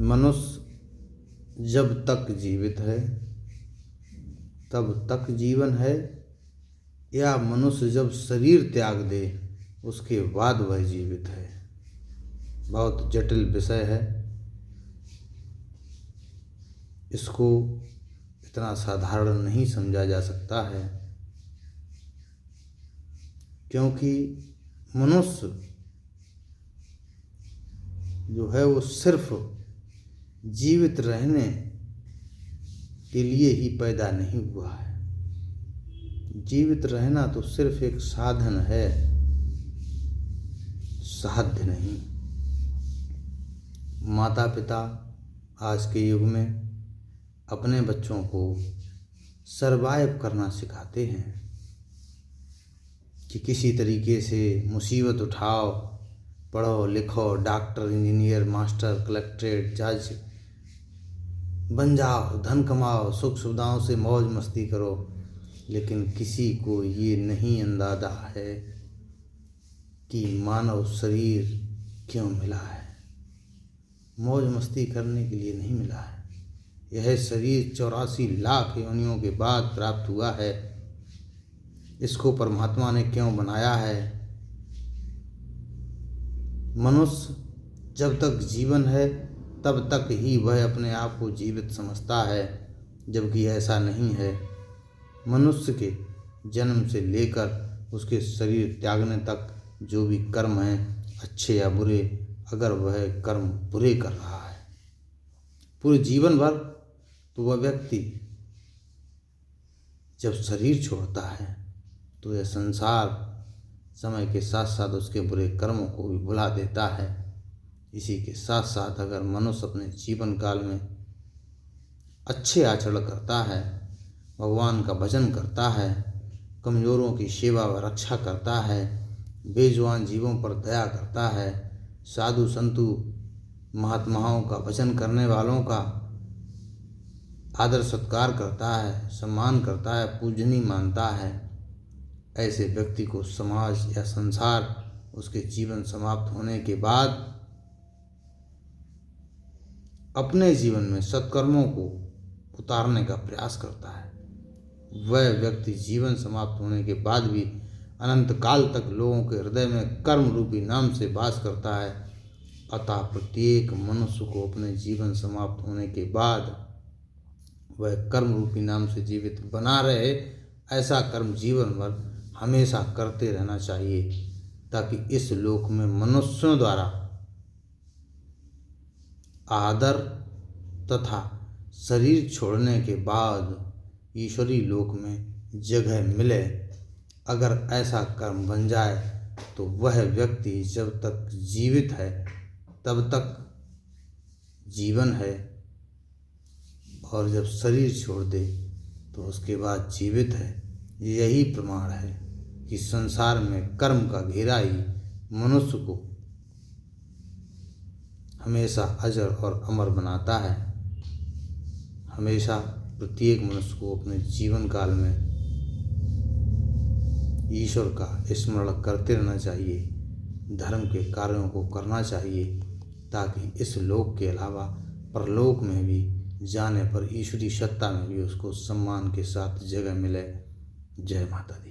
मनुष्य जब तक जीवित है तब तक जीवन है, या मनुष्य जब शरीर त्याग दे उसके बाद वह जीवित है। बहुत जटिल विषय है, इसको इतना साधारण नहीं समझा जा सकता है, क्योंकि मनुष्य जो है वो सिर्फ जीवित रहने के लिए ही पैदा नहीं हुआ है। जीवित रहना तो सिर्फ एक साधन है, साध्य नहीं। माता पिता आज के युग में अपने बच्चों को सरवाइव करना सिखाते हैं कि किसी तरीके से मुसीबत उठाओ, पढ़ो लिखो, डॉक्टर इंजीनियर मास्टर कलेक्ट्रेट जज बन जाओ, धन कमाओ, सुख सुविधाओं से मौज मस्ती करो। लेकिन किसी को ये नहीं अंदाजा है कि मानव शरीर क्यों मिला है। मौज मस्ती करने के लिए नहीं मिला है। यह शरीर 84 लाख योनियों के बाद प्राप्त हुआ है। इसको परमात्मा ने क्यों बनाया है? मनुष्य जब तक जीवन है तब तक ही वह अपने आप को जीवित समझता है, जबकि ऐसा नहीं है। मनुष्य के जन्म से लेकर उसके शरीर त्यागने तक जो भी कर्म हैं, अच्छे या बुरे, अगर वह कर्म बुरे कर रहा है पूरे जीवन भर, तो वह व्यक्ति जब शरीर छोड़ता है तो यह संसार समय के साथ साथ उसके बुरे कर्मों को भी भुला देता है। इसी के साथ साथ अगर मनुष्य अपने जीवन काल में अच्छे आचरण करता है, भगवान का भजन करता है, कमज़ोरों की सेवा व रक्षा करता है, बेजुबान जीवों पर दया करता है, साधु संतु महात्माओं का भजन करने वालों का आदर सत्कार करता है, सम्मान करता है, पूजनीय मानता है, ऐसे व्यक्ति को समाज या संसार उसके जीवन समाप्त होने के बाद अपने जीवन में सत्कर्मों को उतारने का प्रयास करता है। वह व्यक्ति जीवन समाप्त होने के बाद भी अनंत काल तक लोगों के हृदय में कर्म रूपी नाम से वास करता है। अतः प्रत्येक मनुष्य को अपने जीवन समाप्त होने के बाद वह कर्म रूपी नाम से जीवित बना रहे, ऐसा कर्म जीवन भर हमेशा करते रहना चाहिए, ताकि इस लोक में मनुष्यों द्वारा आदर तथा शरीर छोड़ने के बाद ईश्वरी लोक में जगह मिले। अगर ऐसा कर्म बन जाए तो वह व्यक्ति जब तक जीवित है तब तक जीवन है, और जब शरीर छोड़ दे तो उसके बाद जीवित है। यही प्रमाण है कि संसार में कर्म का घेरा ही मनुष्य को हमेशा अजर और अमर बनाता है। हमेशा प्रत्येक मनुष्य को अपने जीवन काल में ईश्वर का स्मरण करते रहना चाहिए, धर्म के कार्यों को करना चाहिए, ताकि इस लोक के अलावा परलोक में भी जाने पर ईश्वरी सत्ता में भी उसको सम्मान के साथ जगह मिले। जय माता दी।